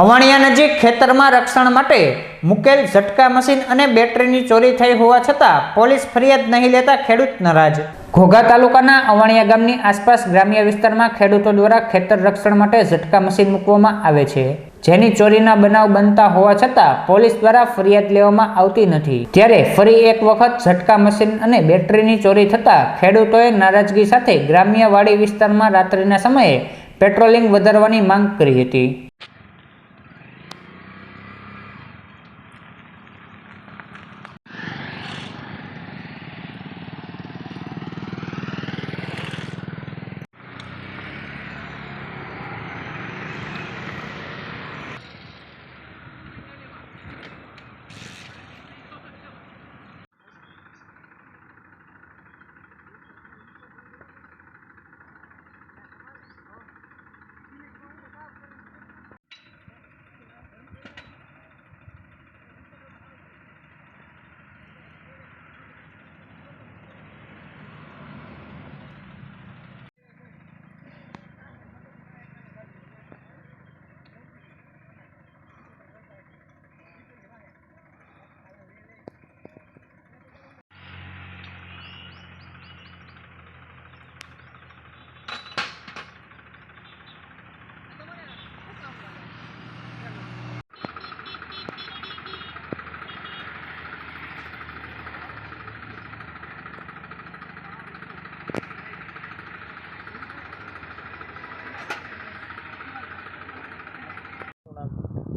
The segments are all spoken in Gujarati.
અવાણિયા નજીક ખેતરમાં રક્ષણ માટે મૂકેલ ઝટકા મશીન અને બેટરીની ચોરી થઈ હોવા છતાં પોલીસ ફરિયાદ નહીં લેતા ખેડૂત નારાજ। ઘોઘા તાલુકાના અવાણિયા ગામની આસપાસ ગ્રામ્ય વિસ્તારમાં ખેડૂતો દ્વારા ખેતર રક્ષણ માટે ઝટકા મશીન મૂકવામાં આવે છે, જેની ચોરીના બનાવ બનતા હોવા છતાં પોલીસ દ્વારા ફરિયાદ લેવામાં આવતી નથી। ત્યારે ફરી એક વખત ઝટકા મશીન અને બેટરીની ચોરી થતાં ખેડૂતોએ નારાજગી સાથે ગ્રામ્ય વાડી વિસ્તારમાં રાત્રિના સમયે પેટ્રોલિંગ વધારવાની માંગ કરી હતી।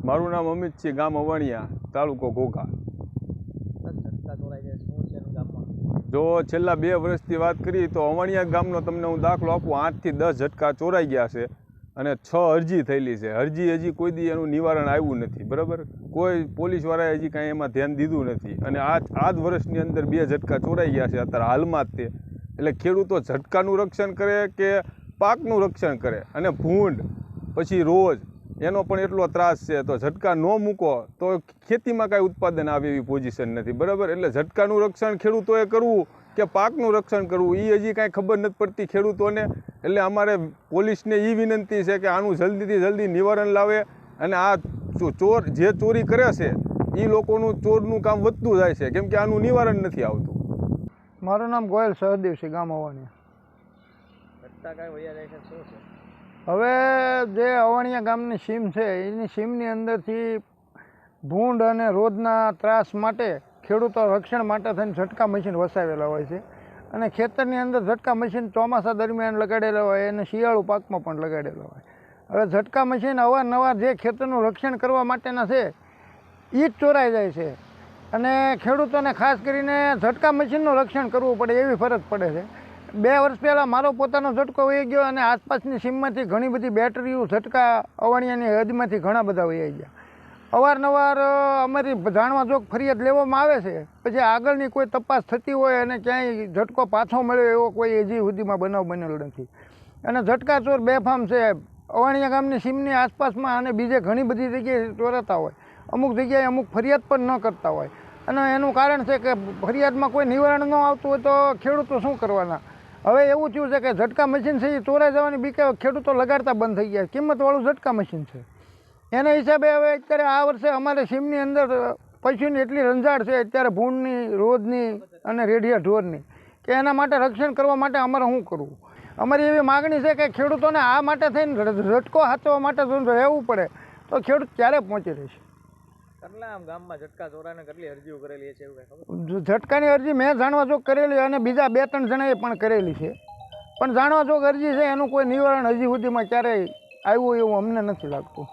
મારું નામ અમિત છે, ગામ અવાણિયા, તાલુકો ઘોઘા। જો છેલ્લા 2 વર્ષથી વાત કરીએ તો અવાણિયા ગામનો તમને હું દાખલો આપું, 8 થી 10 ઝટકા ચોરાઈ ગયા છે અને 6 અરજી થયેલી છે। હજી કોઈ દી એનું નિવારણ આવ્યું નથી, બરાબર। કોઈ પોલીસવાળાએ હજી કાંઈ એમાં ધ્યાન દીધું નથી અને આ જ વર્ષની અંદર 2 ઝટકા ચોરાઈ ગયા છે અત્યારે હાલમાં જ તે। એટલે ખેડૂતો ઝટકાનું રક્ષણ કરે કે પાકનું રક્ષણ કરે, અને ભૂંડ પછી રોજ એનો પણ એટલો ત્રાસ છે, તો ઝટકા ન મૂકો તો ખેતીમાં કાંઈ ઉત્પાદન આવે એવી પોઝિશન નથી, બરાબર। એટલે ઝટકાનું રક્ષણ ખેડૂતોએ કરવું કે પાકનું રક્ષણ કરવું એ હજી કાંઈ ખબર નથી પડતી ખેડૂતોને। એટલે અમારે પોલીસને એ વિનંતી છે કે આનું જલ્દીથી જલ્દી નિવારણ લાવે અને આ જે ચોરી કરે છે એ લોકોનું ચોરનું કામ વધતું જાય છે, કેમ કે આનું નિવારણ નથી આવતું। મારું નામ ગોયલ સહદેવ છે, ગામ અવાણિયા। હવે જે અવાણિયા ગામની સીમ છે એની સીમની અંદરથી ભૂંડ અને રોજના ત્રાસ માટે ખેડૂતો રક્ષણ માટે થઈને ઝટકા મશીન વસાવેલા હોય છે, અને ખેતરની અંદર ઝટકા મશીન ચોમાસા દરમિયાન લગાડેલા હોય અને શિયાળુ પાકમાં પણ લગાડેલા હોય। હવે ઝટકા મશીન અવારનવાર જે ખેતરનું રક્ષણ કરવા માટેના છે એ જ ચોરાઈ જાય છે, અને ખેડૂતોને ખાસ કરીને ઝટકા મશીનનું રક્ષણ કરવું પડે એવી ફરજ પડે છે। 2 વર્ષ પહેલાં મારો પોતાનો ઝટકો વહી ગયો અને આસપાસની સીમમાંથી ઘણી બધી બેટરીઓ ઝટકા અવાણિયાની હદમાંથી ઘણા બધા વહી ગયા। અવારનવાર અમારી જાણવા જોગ ફરિયાદ લેવામાં આવે છે, પછી આગળની કોઈ તપાસ થતી હોય અને ક્યાંય ઝટકો પાછો મળ્યો એવો કોઈ હજી સુધીમાં બનાવ બનેલો નથી। અને ઝટકા ચોર બેફામ છે અવાણિયા ગામની સીમની આસપાસમાં, અને બીજે ઘણી બધી જગ્યાએ ચોરાતા હોય, અમુક જગ્યાએ અમુક ફરિયાદ પણ ન કરતા હોય, અને એનું કારણ છે કે ફરિયાદમાં કોઈ નિવારણ ન આવતું હોય તો ખેડૂતો શું કરવાના। હવે એવું થયું છે કે ઝટકા મશીન છે એ ચોરાઈ જવાની બીકે ખેડૂતો લગાડતા બંધ થઈ ગયા। કિંમતવાળું ઝટકા મશીન છે, એના હિસાબે હવે અત્યારે આ વર્ષે અમારે સીમની અંદર પશુની એટલી રંજાડ છે અત્યારે ભૂંડની, રોજની અને રેઢિયા ઢોરની, કે એના માટે રક્ષણ કરવા માટે અમારે શું કરવું। અમારી એવી માગણી છે કે ખેડૂતોને આ માટે થઈને ઝટકો હાથવા માટે જો રહેવું પડે તો ખેડૂત ક્યારે પહોંચી રહેશે। ઝટકાની અરજી મેં જાણવા જોગ કરેલી અને બીજા 2-3 જણાએ પણ કરેલી છે, પણ જાણવા જોગ અરજી છે એનું કોઈ નિવારણ હજી સુધીમાં ક્યારેય આવ્યું એવું અમને નથી લાગતું।